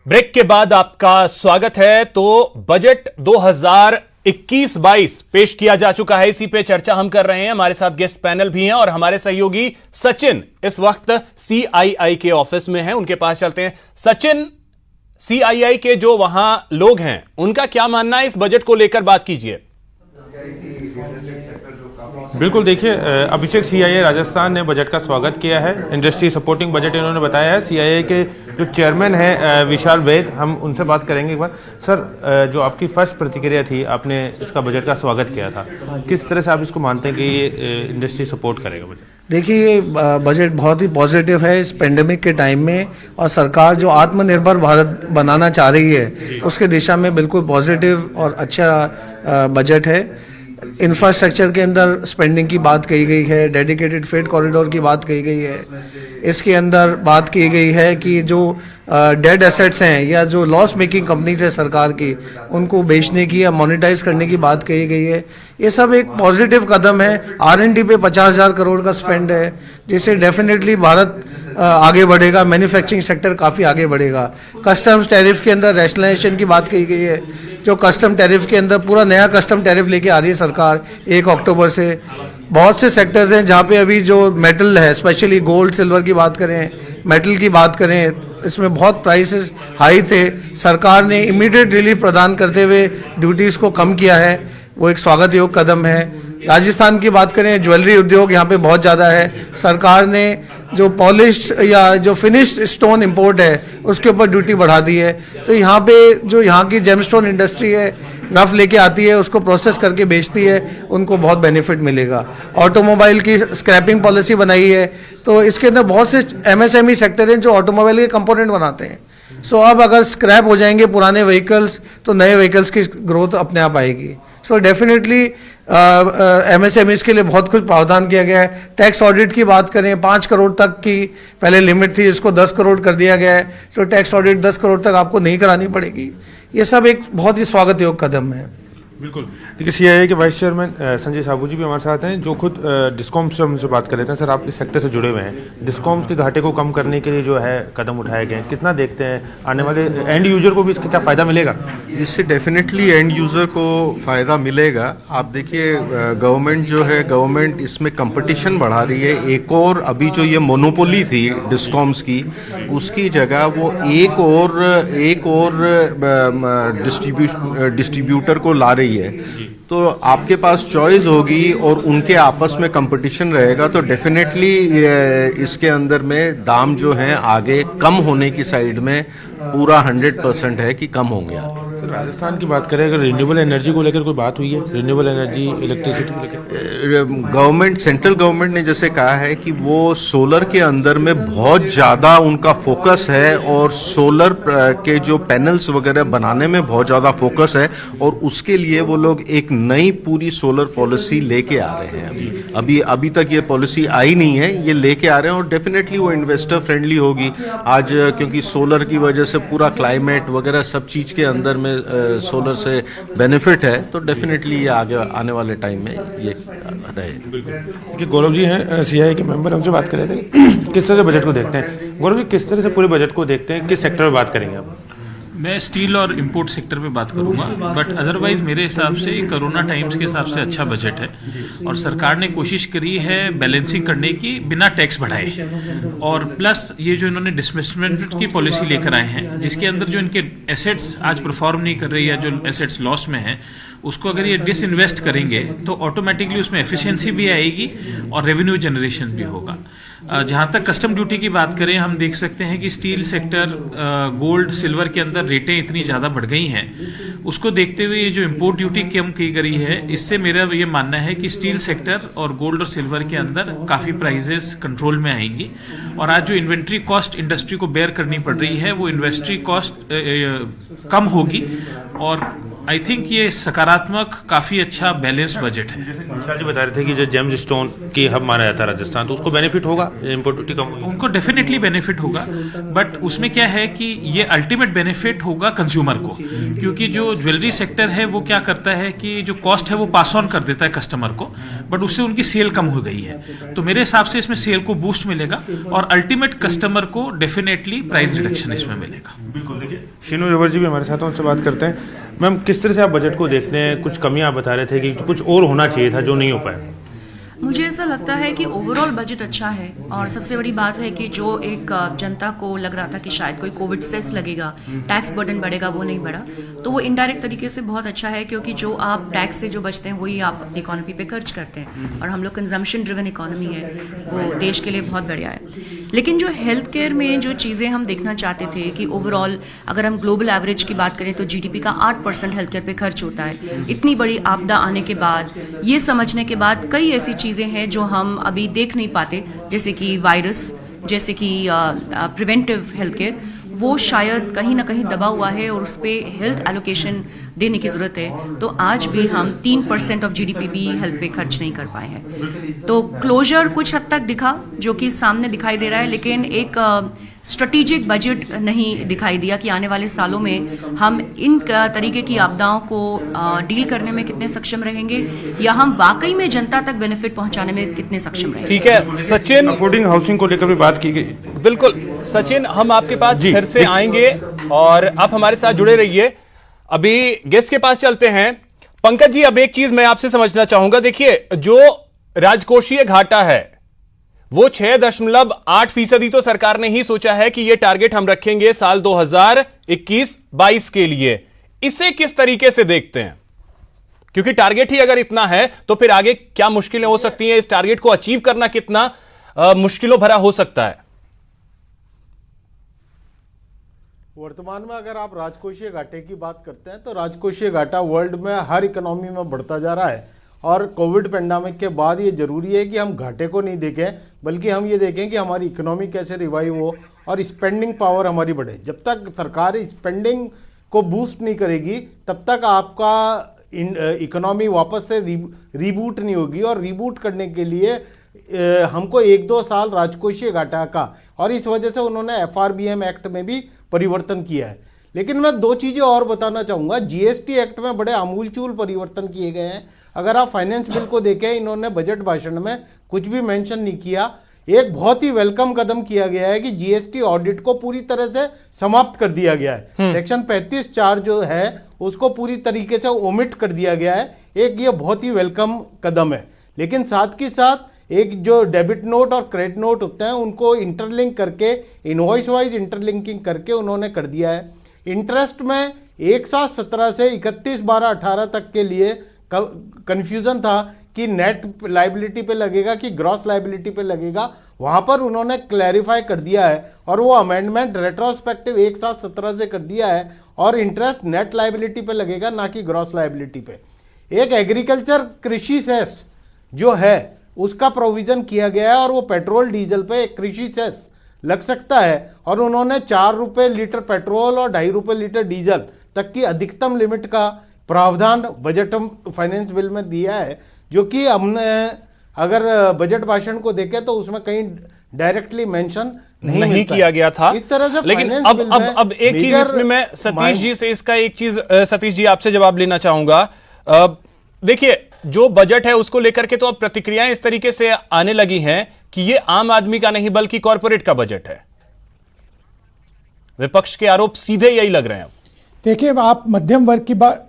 Break के बाद आपका स्वागत है। तो बजट 2021-22 पेश किया जा चुका है, इसी पे चर्चा हम कर रहे हैं। हमारे साथ गेस्ट पैनल भी हैं और हमारे सहयोगी सचिन इस वक्त सीआईआई के ऑफिस में हैं, उनके पास चलते हैं। सचिन, सीआईआई के जो वहां लोग हैं उनका क्या मानना है इस बजट को लेकर, बात कीजिए। बिल्कुल, देखिए अभिषेक सीआईआई राजस्थान ने बजट का स्वागत किया है। इंडस्ट्री सपोर्टिंग बजट इन्होंने बताया है। सीआईआई के जो चेयरमैन हैं विशाल वैद, हम उनसे बात करेंगे एक बार। सर, जो आपकी फर्स्ट प्रतिक्रिया थी, आपने इसका बजट का स्वागत किया था, किस तरह से आप इसको मानते हैं कि ये इंडस्ट्री सपोर्ट करेगा बजट? देखिए, ये बजट बहुत ही पॉजिटिव है इस पेंडेमिक के टाइम में, और सरकार जो आत्मनिर्भर भारत बनाना चाह रही है उसके दिशा में बिल्कुल पॉजिटिव और अच्छा बजट है। इंफ्रास्ट्रक्चर के अंदर स्पेंडिंग की बात कही गई है, डेडिकेटेड फ्रेट कॉरिडोर की बात कही गई है, इसके अंदर बात की गई है कि जो डेड एसेट्स हैं या जो लॉस मेकिंग कंपनीज है सरकार की, उनको बेचने की या मोनेटाइज करने की बात कही गई है। ये सब एक पॉजिटिव कदम है। R&D पे 50,000 करोड़ का स्पेंड है, जिससे डेफिनेटली भारत आगे बढ़ेगा, मैन्युफैक्चरिंग सेक्टर काफ़ी आगे बढ़ेगा। कस्टम्स टैरिफ के अंदर रैशनलाइजेशन की बात कही गई है, जो कस्टम टैरिफ के अंदर पूरा नया कस्टम टैरिफ लेके आ रही है सरकार 1 अक्टूबर से। बहुत से सेक्टर्स हैं जहाँ पे अभी जो मेटल है, स्पेशली गोल्ड सिल्वर की बात करें, मेटल की बात करें, इसमें बहुत प्राइसेस हाई थे। सरकार ने इमीडिएट रिलीफ प्रदान करते हुए ड्यूटीज़ को कम किया है, वो एक स्वागत योग्य कदम है। राजस्थान की बात करें, ज्वेलरी उद्योग यहाँ पे बहुत ज़्यादा है। सरकार ने जो पॉलिश्ड या जो फिनिश्ड स्टोन इंपोर्ट है उसके ऊपर ड्यूटी बढ़ा दी है। तो यहाँ पे जो यहाँ की जेमस्टोन इंडस्ट्री है, रफ लेके आती है, उसको प्रोसेस करके बेचती है, उनको बहुत बेनिफिट मिलेगा। ऑटोमोबाइल की स्क्रैपिंग पॉलिसी बनाई है, तो इसके अंदर बहुत से MSME सेक्टर हैं जो ऑटोमोबाइल के कंपोनेंट बनाते हैं। सो अब अगर स्क्रैप हो जाएंगे पुराने व्हीकल्स, तो नए व्हीकल्स की ग्रोथ अपने आप आएगी। सो डेफिनेटली MSMEs के लिए बहुत कुछ प्रावधान किया गया है। टैक्स ऑडिट की बात करें, 5 करोड़ तक की पहले लिमिट थी, इसको 10 करोड़ कर दिया गया है। तो टैक्स ऑडिट 10 करोड़ तक आपको नहीं करानी पड़ेगी। ये सब एक बहुत ही स्वागत योग्य कदम है। बिल्कुल, देखिए सीआईआई के वाइस चेयरमैन संजय साबू जी भी हमारे साथ हैं, जो खुद डिस्कॉम्स से हमसे बात कर लेते हैं। सर, आप इस सेक्टर से जुड़े हुए हैं, डिस्कॉम्स के घाटे को कम करने के लिए जो है कदम उठाए गए हैं, कितना देखते हैं आने वाले एंड यूजर को भी इसका क्या फ़ायदा मिलेगा? इससे डेफिनेटली एंड यूज़र को फ़ायदा मिलेगा। आप देखिए, गवर्नमेंट जो है, गवर्नमेंट इसमें कंपटीशन बढ़ा रही है। एक और अभी जो ये मोनोपोली थी डिस्कॉम्स की, उसकी जगह वो एक और डिस्ट्रीब्यूटर को ला रही है। तो आपके पास चॉइस होगी और उनके आपस में कंपटीशन रहेगा, तो डेफिनेटली इसके अंदर में दाम जो हैं आगे कम होने की साइड में पूरा 100% है कि कम होंगे आगे। सर, राजस्थान की बात करें, अगर रिन्यूएबल एनर्जी को लेकर कोई बात हुई है, रिन्यूएबल एनर्जी इलेक्ट्रिसिटी को लेकर? गवर्नमेंट, सेंट्रल गवर्नमेंट ने जैसे कहा है कि वो सोलर के अंदर में बहुत ज़्यादा उनका फोकस है, और सोलर के जो पैनल्स वगैरह बनाने में बहुत ज़्यादा फोकस है, और उसके लिए वो लोग एक नई पूरी सोलर पॉलिसी लेके आ रहे हैं। अभी तक ये पॉलिसी आई नहीं है, ये लेके आ रहे हैं, और डेफिनेटली वो इन्वेस्टर फ्रेंडली होगी। आज क्योंकि सोलर की वजह से पूरा क्लाइमेट वगैरह सब चीज़ के अंदर में सोलर से बेनिफिट है, तो डेफिनेटली ये आगे आने वाले टाइम में ये रहेगा। बिल्कुल। गौरव जी हैं सीआईआई के मेंबर, हमसे बात कर रहे थे किस तरह से बजट को देखते हैं। गौरव जी, किस तरह से पूरे बजट को देखते हैं, किस सेक्टर में बात करेंगे आप? मैं स्टील और इंपोर्ट सेक्टर पे बात करूंगा, बट अदरवाइज मेरे हिसाब से कोरोना टाइम्स के हिसाब से अच्छा बजट है, और सरकार ने कोशिश करी है बैलेंसिंग करने की बिना टैक्स बढ़ाए। और प्लस ये जो इन्होंने डिसमिसमेंट की पॉलिसी लेकर आए हैं, जिसके अंदर जो इनके एसेट्स आज परफॉर्म नहीं कर रही है, जो एसेट्स लॉस में हैं, उसको अगर ये डिसइन्वेस्ट करेंगे तो ऑटोमेटिकली उसमें एफिशिएंसी भी आएगी और रेवेन्यू जनरेशन भी होगा। जहाँ तक कस्टम ड्यूटी की बात करें, हम देख सकते हैं कि स्टील सेक्टर, गोल्ड सिल्वर के अंदर रेटें इतनी ज़्यादा बढ़ गई हैं, उसको देखते हुए ये जो इम्पोर्ट ड्यूटी कम की गई है, इससे मेरा ये मानना है कि स्टील सेक्टर और गोल्ड और सिल्वर के अंदर काफ़ी प्राइजेस कंट्रोल में आएंगी। और आज जो इन्वेंट्री कॉस्ट इंडस्ट्री को बेयर करनी पड़ रही है, वो इन्वेंट्री कॉस्ट कम होगी, और आई थिंक ये सकारात्मक काफी अच्छा बैलेंस बजट है। जैसे विशाल जी बता रहे थे कि जो जेम्स स्टोन की हब माना जाता है राजस्थान, तो उसको बेनिफिट होगा, इम्पोर्ट ड्यूटी कम होगी? उनको डेफिनेटली बेनिफिट होगा, बट उसमें क्या है कि ये अल्टीमेट बेनिफिट होगा कंज्यूमर को, क्योंकि जो ज्वेलरी सेक्टर है वो क्या करता है कि जो कॉस्ट है वो पास ऑन कर देता है कस्टमर को, बट उससे उनकी सेल कम हो गई है। तो मेरे हिसाब से इसमें सेल को बूस्ट मिलेगा और अल्टीमेट कस्टमर को डेफिनेटली प्राइस रिडक्शन इसमें मिलेगा। बिल्कुल। देखिए शीनू रेवर जी भी हमारे साथ हैं, उनसे बात करते हैं। मैम, किस तरह से आप बजट को देखते हैं? कुछ कमियां आप बता रहे थे कि कुछ और होना चाहिए था जो नहीं हो पाया। मुझे ऐसा लगता है कि ओवरऑल बजट अच्छा है और सबसे बड़ी बात है कि जो एक जनता को लग रहा था कि शायद कोई कोविड सेस लगेगा, टैक्स बर्डन बढ़ेगा, वो नहीं बढ़ा। तो वो इनडायरेक्ट तरीके से बहुत अच्छा है, क्योंकि जो आप टैक्स से जो बचते हैं वही आप अपनी इकोनॉमी पे खर्च करते हैं, और हम लोग कंजम्पशन ड्रिवन इकोनॉमी है, वो देश के लिए बहुत बढ़िया है। लेकिन जो हेल्थ केयर में जो चीज़ें हम देखना चाहते थे कि ओवरऑल अगर हम ग्लोबल एवरेज की बात करें तो जीडीपी का 8% हेल्थ केयर पे खर्च होता है। इतनी बड़ी आपदा आने के बाद, ये समझने के बाद, कई ऐसी चीज़ें हैं जो हम अभी देख नहीं पाते, जैसे कि वायरस, जैसे कि प्रिवेंटिव हेल्थ केयर, वो शायद कहीं ना कहीं दबा हुआ है और उस पर हेल्थ एलोकेशन देने की ज़रूरत है। तो आज भी हम 3% ऑफ जीडीपी भी हेल्थ पे खर्च नहीं कर पाए हैं। तो क्लोजर कुछ हद तक दिखा, जो कि सामने दिखाई दे रहा है, लेकिन एक स्ट्रेटेजिक बजट नहीं दिखाई दिया कि आने वाले सालों में हम इन तरीके की आपदाओं को डील करने में कितने सक्षम रहेंगे, या हम वाकई में जनता तक बेनिफिट पहुंचाने में कितने सक्षम रहेंगे। ठीक है सचिन, अफोर्डिंग हाउसिंग को लेकर भी बात की गई। बिल्कुल सचिन, हम आपके पास फिर से आएंगे और आप हमारे साथ जुड़े रहिए। अभी गेस्ट के पास चलते हैं। पंकज जी, अब एक चीज मैं आपसे समझना चाहूंगा। देखिए, जो राजकोषीय घाटा है वो 6.8% तो सरकार ने ही सोचा है कि ये टारगेट हम रखेंगे साल 2021-22 के लिए। इसे किस तरीके से देखते हैं? क्योंकि टारगेट ही अगर इतना है तो फिर आगे क्या मुश्किलें हो सकती हैं? इस टारगेट को अचीव करना कितना मुश्किलों भरा हो सकता है? वर्तमान में अगर आप राजकोषीय घाटे की बात करते हैं तो राजकोषीय घाटा वर्ल्ड में हर इकोनॉमी में बढ़ता जा रहा है, और कोविड पेंडेमिक के बाद ये जरूरी है कि हम घाटे को नहीं देखें, बल्कि हम ये देखें कि हमारी इकोनॉमी कैसे रिवाइव हो और स्पेंडिंग पावर हमारी बढ़े। जब तक सरकार स्पेंडिंग को बूस्ट नहीं करेगी तब तक आपका इकोनॉमी वापस से रीबूट नहीं होगी, और रीबूट करने के लिए हमको 1-2 साल राजकोषीय घाटा का, और इस वजह से उन्होंने FRBM एक्ट में भी परिवर्तन किया है। लेकिन मैं 2 चीज़ें और बताना चाहूँगा। GST एक्ट में बड़े आमूलचूल परिवर्तन किए गए हैं। अगर आप फाइनेंस बिल को देखें, इन्होंने बजट भाषण में कुछ भी मेंशन नहीं किया। एक बहुत ही वेलकम कदम किया गया है कि GST ऑडिट को पूरी तरह से समाप्त कर दिया गया है। सेक्शन 35(4) जो है उसको पूरी तरीके से ओमिट कर दिया गया है। एक ये बहुत ही वेलकम कदम है। लेकिन साथ के साथ एक जो डेबिट नोट और क्रेडिट नोट होते हैं उनको इंटरलिंक करके, इनवॉइस वाइज इंटरलिंकिंग करके उन्होंने कर दिया है। इंटरेस्ट में एक साथ 17 से 31/12/18 तक के लिए कंफ्यूजन था कि नेट लाइबिलिटी पे लगेगा कि ग्रॉस लाइबिलिटी पे लगेगा। वहां पर उन्होंने क्लैरिफाई कर दिया है, और वो अमेंडमेंट रेट्रोस्पेक्टिव एक साथ 17 से कर दिया है, और इंटरेस्ट नेट लाइबिलिटी पे लगेगा, ना कि ग्रॉस लाइबिलिटी पे। एक एग्रीकल्चर कृषि सेस जो है उसका प्रोविजन किया गया है, और वो पेट्रोल डीजल पे एक कृषि सेस लग सकता है, और उन्होंने 4 रुपये लीटर पेट्रोल और 2.5 रुपये लीटर डीजल तक की अधिकतम लिमिट का प्रावधान बजट फाइनेंस बिल में दिया है, जो कि हमने अगर बजट भाषण को देखें तो उसमें कहीं डायरेक्टली मेंशन नहीं किया गया था। इस तरह से लेकिन अब एक चीज इसमें मैं सतीश जी से इसका एक चीज सतीश जी आपसे जवाब लेना चाहूंगा। देखिए, जो बजट है उसको लेकर के तो अब प्रतिक्रियाएं इस तरीके से आने लगी हैं कि ये आम आदमी का नहीं बल्कि कॉरपोरेट का बजट है। विपक्ष के आरोप सीधे यही लग रहे हैं। देखिए, आप मध्यम वर्ग की बात,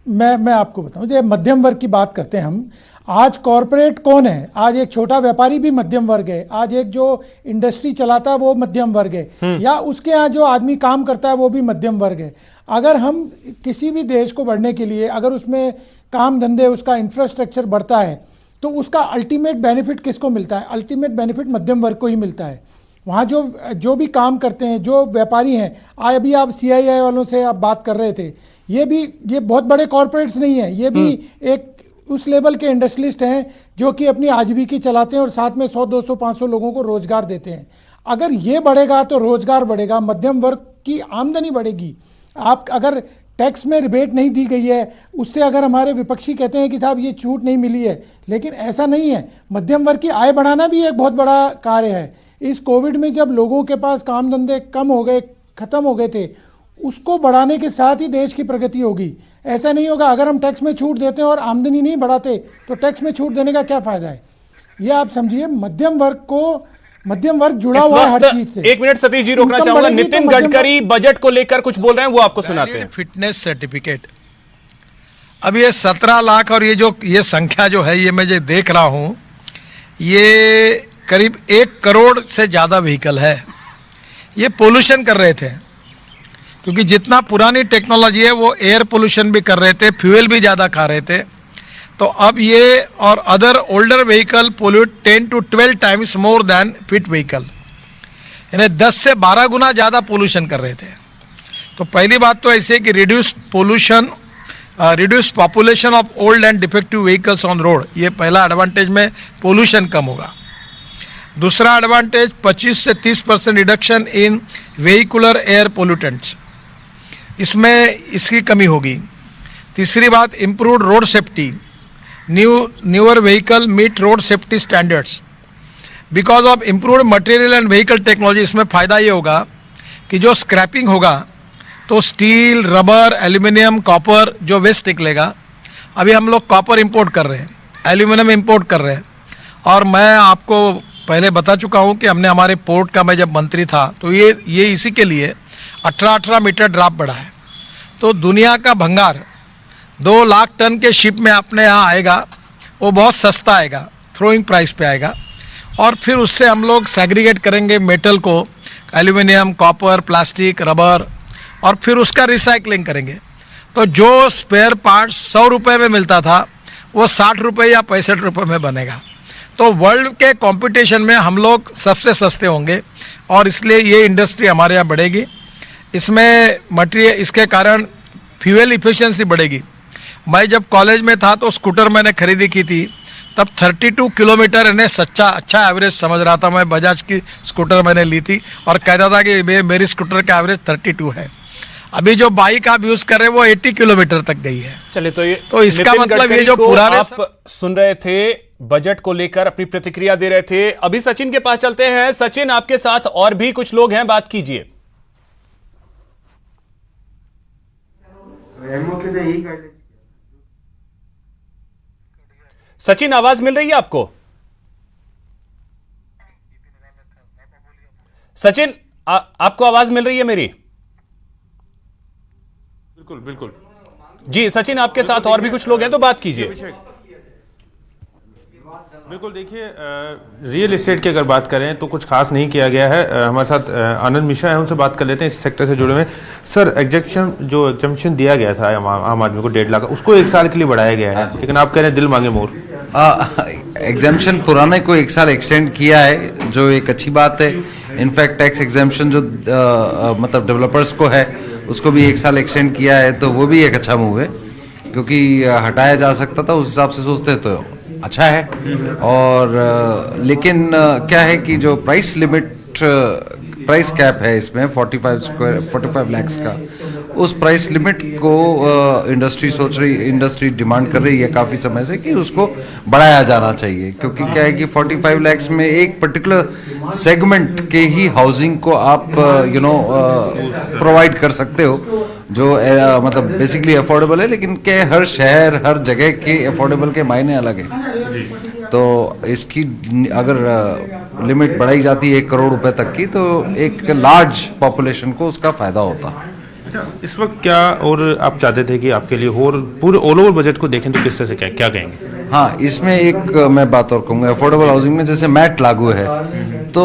मैं आपको बताऊं, जब मध्यम वर्ग की बात करते हैं हम, आज कॉरपोरेट कौन है? आज एक छोटा व्यापारी भी मध्यम वर्ग है, आज एक जो इंडस्ट्री चलाता है वो मध्यम वर्ग है, या उसके यहाँ जो आदमी काम करता है वो भी मध्यम वर्ग है। अगर हम किसी भी देश को बढ़ने के लिए, अगर उसमें काम धंधे, उसका इंफ्रास्ट्रक्चर बढ़ता है, तो उसका अल्टीमेट बेनिफिट किसको मिलता है? अल्टीमेट बेनिफिट मध्यम वर्ग को ही मिलता है। वहाँ जो भी काम करते हैं, जो व्यापारी हैं, अभी आप CII वालों से आप बात कर रहे थे, ये बहुत बड़े कॉरपोरेट्स नहीं है, ये भी एक उस लेवल के इंडस्ट्रियलिस्ट हैं जो कि अपनी आजीविका चलाते हैं और साथ में 100, 200, 500 लोगों को रोजगार देते हैं। अगर ये बढ़ेगा तो रोजगार बढ़ेगा, मध्यम वर्ग की आमदनी बढ़ेगी। आप अगर टैक्स में रिबेट नहीं दी गई है, उससे अगर हमारे विपक्षी कहते हैं कि साहब ये छूट नहीं मिली है, लेकिन ऐसा नहीं है। मध्यम वर्ग की आय बढ़ाना भी एक बहुत बड़ा कार्य है। इस कोविड में जब लोगों के पास काम धंधे कम हो गए, खत्म हो गए थे, उसको बढ़ाने के साथ ही देश की प्रगति होगी। ऐसा नहीं होगा अगर हम टैक्स में छूट देते हैं और आमदनी नहीं बढ़ाते तो टैक्स में छूट देने का क्या फायदा है। ये आप समझिए, मध्यम वर्ग जुड़ा हुआ है हर चीज से। एक मिनट सतीश जी रोकना चाहूंगा। नितिन गडकरी बजट को लेकर कुछ बोल रहे हैं, वो आपको सुनाते हैं। फिटनेस सर्टिफिकेट, अब ये 17 लाख और ये संख्या जो है, ये मैं जो देख रहा हूं, ये करीब 1 करोड़ से ज्यादा व्हीकल है। ये पोल्यूशन कर रहे थे, क्योंकि जितना पुरानी टेक्नोलॉजी है वो एयर पोल्यूशन भी कर रहे थे, फ्यूल भी ज़्यादा खा रहे थे। तो अब ये और other older vehicle pollute 10 to 12 times more than fit vehicle, यानी 10 से 12 गुना ज़्यादा पोल्यूशन कर रहे थे। तो पहली बात तो ऐसे कि reduce population of old and defective vehicles on road, ये पहला एडवांटेज में पोल्यूशन कम होगा। दूसरा एडवांटेज 25 से 30% reduction in vehicular air pollutants, इसमें इसकी कमी होगी। तीसरी बात, improved road safety, newer vehicle meet road safety standards because of improved material and vehicle technology. इसमें फ़ायदा ये होगा कि जो स्क्रैपिंग होगा तो स्टील, रबर, एल्यूमिनियम, कॉपर जो वेस्ट निकलेगा, अभी हम लोग कॉपर इंपोर्ट कर रहे हैं, एल्यूमिनियम इंपोर्ट कर रहे हैं। और मैं आपको पहले बता चुका हूँ कि हमने हमारे पोर्ट का, मैं जब मंत्री था तो ये इसी के लिए 18 मीटर ड्राफ्ट बढ़ा है। तो दुनिया का भंगार 2 लाख टन के शिप में अपने यहाँ आएगा, वो बहुत सस्ता आएगा, थ्रोइंग प्राइस पे आएगा। और फिर उससे हम लोग सेग्रीगेट करेंगे मेटल को, एल्यूमिनियम, कॉपर, प्लास्टिक, रबर, और फिर उसका रिसाइकलिंग करेंगे। तो जो स्पेयर पार्ट्स 100 रुपये में मिलता था वो 60 रुपये या 65 रुपये में बनेगा। तो वर्ल्ड के कंपटीशन में हम लोग सबसे सस्ते होंगे और इसलिए ये इंडस्ट्री हमारे यहाँ बढ़ेगी। इसमें मटेरियल, इसके कारण फ्यूल इफिशिएंसी बढ़ेगी। मैं जब कॉलेज में था तो स्कूटर मैंने खरीदी की थी, तब 32 किलोमीटर इन्हें अच्छा एवरेज समझ रहा था। मैं बजाज की स्कूटर मैंने ली थी और कहता था कि मेरी स्कूटर का एवरेज 32 है। अभी जो बाइक आप यूज कर रहे हैं वो 80 किलोमीटर तक गई है। चलिए तो इसका मतलब ये जो पुराने आप सुन रहे थे, बजट को लेकर अपनी प्रतिक्रिया दे रहे थे। अभी सचिन के पास चलते हैं। सचिन, आपके साथ और भी कुछ लोग हैं, बात कीजिए। सचिन, आवाज मिल रही है आपको? सचिन, आपको आवाज मिल रही है मेरी? बिल्कुल जी सचिन, आपके साथ और भी कुछ लोग हैं तो बात कीजिए। बिल्कुल, देखिए रियल एस्टेट की अगर बात करें तो कुछ खास नहीं किया गया है। हमारे साथ आनंद मिश्रा है, उनसे बात कर लेते हैं, इस सेक्टर से जुड़े हुए। सर, एग्जेम्पशन दिया गया था आम आदमी को 1.5 लाख, उसको 1 साल के लिए बढ़ाया गया है, लेकिन आप कह रहे हैं दिल मांगे मोर। एग्जाम्पशन पुराने को 1 साल एक्सटेंड किया है, जो एक अच्छी बात है। इनफैक्ट टैक्स एग्जाम्पशन जो मतलब डेवलपर्स को है उसको भी 1 साल एक्सटेंड किया है, तो वो भी एक अच्छा मूव है, क्योंकि हटाया जा सकता था, उस हिसाब से सोचते तो अच्छा है। और लेकिन क्या है कि जो प्राइस कैप है इसमें 45 लाख का, उस प्राइस लिमिट को इंडस्ट्री डिमांड कर रही है काफ़ी समय से कि उसको बढ़ाया जाना चाहिए, क्योंकि क्या है कि 45 लाख में एक पर्टिकुलर सेगमेंट के ही हाउसिंग को आप प्रोवाइड कर सकते हो, जो मतलब बेसिकली अफोर्डेबल है, लेकिन के हर शहर हर जगह के अफोर्डेबल के मायने अलग है। तो इसकी अगर लिमिट बढ़ाई जाती है 1 करोड़ रुपए तक की, तो एक लार्ज पॉपुलेशन को उसका फायदा होता। अच्छा, इस वक्त क्या और आप चाहते थे कि आपके लिए और पूरे ऑल ओवर बजट को देखें तो किस तरह से क्या कहेंगे? हाँ, इसमें एक मैं बात और कहूँगा, अफोर्डेबल हाउसिंग में जैसे मैट लागू है, तो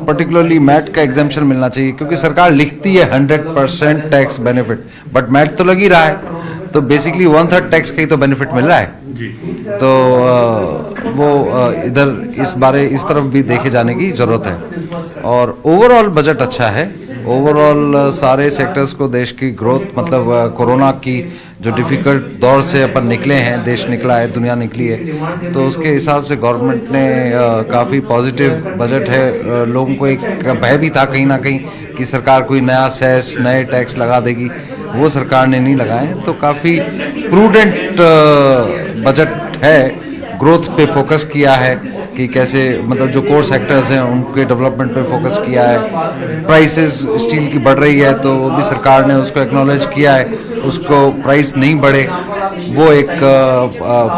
पर्टिकुलरली मैट का एग्जाम्पशन मिलना चाहिए, क्योंकि सरकार लिखती है 100% टैक्स बेनिफिट, बट मैट तो लग ही रहा है, तो बेसिकली 1/3 टैक्स का ही तो बेनिफिट मिल रहा है। तो वो इधर इस तरफ भी देखे जाने की जरूरत है। और ओवरऑल बजट अच्छा है, ओवरऑल सारे सेक्टर्स को देश की ग्रोथ, मतलब कोरोना की जो डिफिकल्ट दौर से अपन निकले हैं, देश निकला है, दुनिया निकली है, तो उसके हिसाब से गवर्नमेंट ने काफ़ी पॉजिटिव बजट है। लोगों को एक भय भी था कहीं ना कहीं कि सरकार कोई नया सेस, नए टैक्स लगा देगी, वो सरकार ने नहीं लगाए हैं। तो काफ़ी प्रूडेंट बजट है, ग्रोथ पे फोकस किया है कि कैसे मतलब जो कोर सेक्टर्स हैं उनके डेवलपमेंट पे फोकस किया है। प्राइसेस स्टील की बढ़ रही है तो वो भी सरकार ने उसको एक्नॉलेज किया है, उसको प्राइस नहीं बढ़े वो एक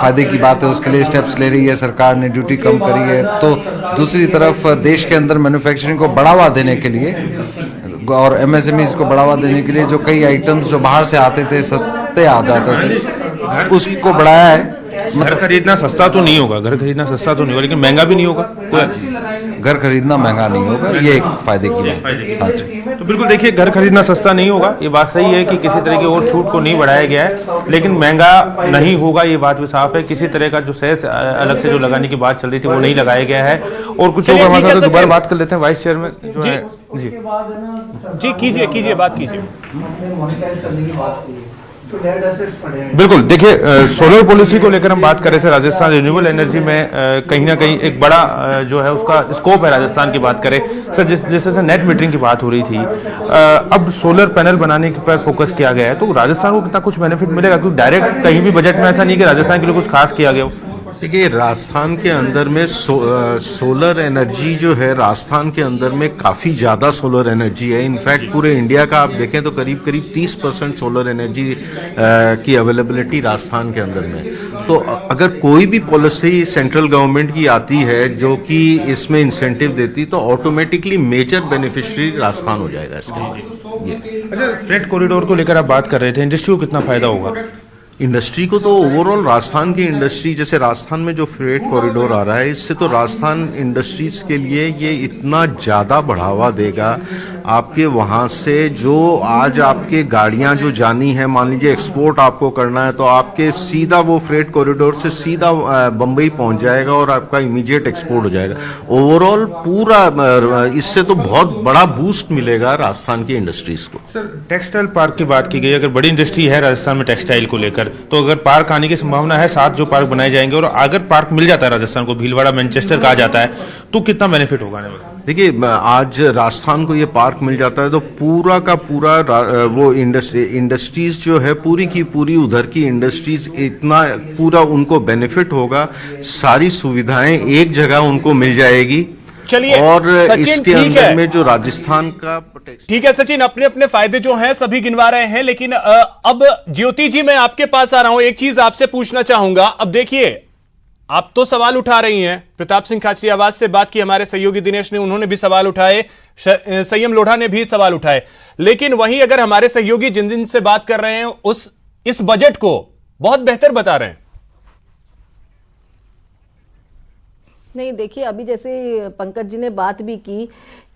फायदे की बात है, उसके लिए स्टेप्स ले रही है सरकार ने, ड्यूटी कम करी है। तो दूसरी तरफ देश के अंदर मैन्युफैक्चरिंग को बढ़ावा देने के लिए और एमएसएमईज को बढ़ावा देने के लिए जो कई आइटम्स जो बाहर से आते थे सस्ते आ जाते थे उसको बढ़ाया है। घर खरीदना सस्ता तो नहीं होगा, घर खरीदना सस्ता तो नहीं होगा, लेकिन महंगा भी नहीं होगा। घर खरीदना महंगा नहीं होगा, ये एक फायदे की बात है। हाँ जी, तो बिल्कुल देखिए, घर खरीदना सस्ता नहीं होगा, ये बात सही है कि किसी तरह की और छूट को नहीं बढ़ाया गया है, लेकिन महंगा नहीं होगा ये बात भी साफ है। किसी तरह का जो सेस अलग से जो लगाने की बात चल रही थी वो नहीं लगाया गया है। और कुछ लोग हमारे साथ दोबारा बात कर लेते हैं, वाइस चेयरमैन जो है जी कीजिए बात कीजिए। बिल्कुल देखिए, सोलर पॉलिसी को लेकर हम बात कर रहे थे। राजस्थान रिन्यूएबल एनर्जी में कहीं ना कहीं एक बड़ा जो है उसका स्कोप है राजस्थान की बात करें सर, जैसे नेट मीटरिंग की बात हो रही थी, अब सोलर पैनल बनाने पर फोकस किया गया है, तो राजस्थान को कितना कुछ बेनिफिट मिलेगा? क्योंकि डायरेक्ट कहीं भी बजट में ऐसा नहीं कि राजस्थान के लिए कुछ खास किया गया हो। देखिए, राजस्थान के अंदर में सोलर एनर्जी जो है, राजस्थान के अंदर में काफ़ी ज़्यादा सोलर एनर्जी है। इनफैक्ट पूरे इंडिया का आप देखें तो करीब 30% सोलर एनर्जी की अवेलेबिलिटी राजस्थान के अंदर में। तो अगर कोई भी पॉलिसी सेंट्रल गवर्नमेंट की आती है जो कि इसमें इंसेंटिव देती, तो ऑटोमेटिकली मेजर बेनिफिशियरी राजस्थान हो जाएगा इसके। अच्छा, फ्रेट कॉरिडोर को लेकर आप बात कर रहे थे, इंडस्ट्री को कितना फायदा होगा? इंडस्ट्री को तो ओवरऑल राजस्थान की इंडस्ट्री, जैसे राजस्थान में जो फ्रेट कॉरिडोर आ रहा है, इससे तो राजस्थान इंडस्ट्रीज के लिए ये इतना ज़्यादा बढ़ावा देगा। आपके वहाँ से जो आज आपके गाड़ियाँ जो जानी है, मान लीजिए एक्सपोर्ट आपको करना है, तो आपके सीधा वो फ्रेट कॉरिडोर से सीधा बम्बई पहुँच जाएगा और आपका इमीडिएट एक्सपोर्ट हो जाएगा। ओवरऑल पूरा इससे तो बहुत बड़ा बूस्ट मिलेगा राजस्थान की इंडस्ट्रीज को। सर, टेक्सटाइल पार्क की बात की गई, अगर बड़ी इंडस्ट्री है राजस्थान में टेक्सटाइल को लेकर, तो अगर पार्क आने की संभावना है, 7 जो पार्क बनाए जाएंगे, और अगर पार्क मिल जाता है राजस्थान को, भीलवाड़ा मैनचेस्टर कहा जाता है, तो कितना बेनिफिट होगा? देखिए, आज राजस्थान को ये पार्क मिल जाता है तो पूरा का पूरा वो इंडस्ट्रीज जो है, पूरी की पूरी उधर की इंडस्ट्रीज, इतना पूरा उनको बेनिफिट होगा, सारी सुविधाएं एक जगह उनको मिल जाएगी। चलिए, और सचिन, इसके अंदर में जो राजस्थान का ठीक है सचिन, अपने अपने फायदे जो हैं सभी गिनवा रहे हैं, लेकिन अब ज्योति जी मैं आपके पास आ रहा हूं, एक चीज आपसे पूछना चाहूंगा। अब देखिए, आप तो सवाल उठा रही हैं, प्रताप सिंह खाचरियावास से बात की हमारे सहयोगी दिनेश ने, उन्होंने भी सवाल उठाए, संयम लोढ़ा ने भी सवाल उठाए, लेकिन वहीं अगर हमारे सहयोगी जिन जिन से बात कर रहे हैं इस बजट को बहुत बेहतर बता रहे हैं। नहीं, देखिए, अभी जैसे पंकज जी ने बात भी की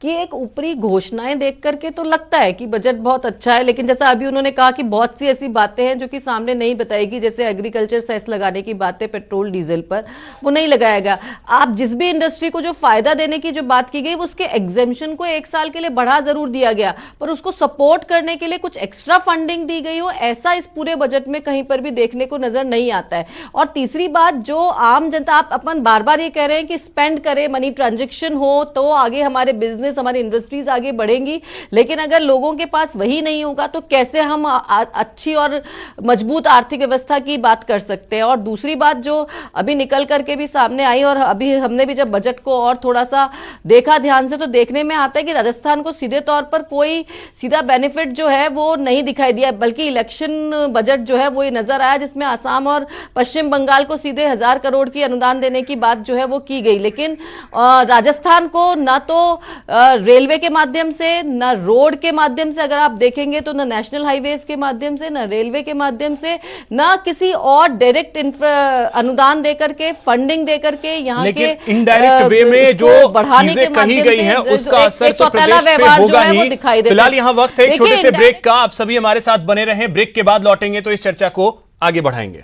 कि एक ऊपरी घोषणाएं देख करके तो लगता है कि बजट बहुत अच्छा है, लेकिन जैसा अभी उन्होंने कहा कि बहुत सी ऐसी बातें हैं जो कि सामने नहीं बताएगी, जैसे एग्रीकल्चर सेस लगाने की बातें पेट्रोल डीजल पर, वो नहीं लगाएगा। आप जिस भी इंडस्ट्री को जो फायदा देने की जो बात की गई, उसके एग्जेम्पशन को 1 साल के लिए बढ़ा जरूर दिया गया, पर उसको सपोर्ट करने के लिए कुछ एक्स्ट्रा फंडिंग दी गई हो, ऐसा इस पूरे बजट में कहीं पर भी देखने को नजर नहीं आता है। और तीसरी बात, जो आम जनता, आप अपन बार बार ये कह रहे हैं कि स्पेंड करें, मनी ट्रांजेक्शन हो तो आगे हमारे बिजनेस, हमारी इंडस्ट्रीज आगे बढ़ेंगी, लेकिन अगर लोगों के पास वही नहीं होगा तो कैसे हम अच्छी और मजबूत आर्थिक व्यवस्था की बात कर सकते हैं। और दूसरी बात जो अभी निकल करके भी सामने आई, और अभी हमने भी जब बजट को और थोड़ा सा देखा ध्यान से, तो देखने में आता है कि राजस्थान को सीधे तौर पर कोई सीधा बेनिफिट जो है वो नहीं दिखाई दिया, बल्कि इलेक्शन बजट जो है वो ये नजर आया, जिसमें आसाम और पश्चिम बंगाल को सीधे 1000 करोड़ की अनुदान देने की बात जो है वो की गई, लेकिन राजस्थान को ना तो रेलवे के माध्यम से, ना रोड के माध्यम से अगर आप देखेंगे तो, ना नेशनल हाईवेज के माध्यम से, ना रेलवे के माध्यम से, ना किसी और डायरेक्ट अनुदान देकर के, फंडिंग देकर के, यहाँ के इनडायरेक्ट वे में जो चीजें कही गई हैं उसका असर तो प्रदेश पे होगा ही। फिलहाल यहाँ वक्त है एक छोटे से ब्रेक का, आप सभी हमारे साथ बने रहें, ब्रेक के बाद लौटेंगे तो इस चर्चा को आगे बढ़ाएंगे।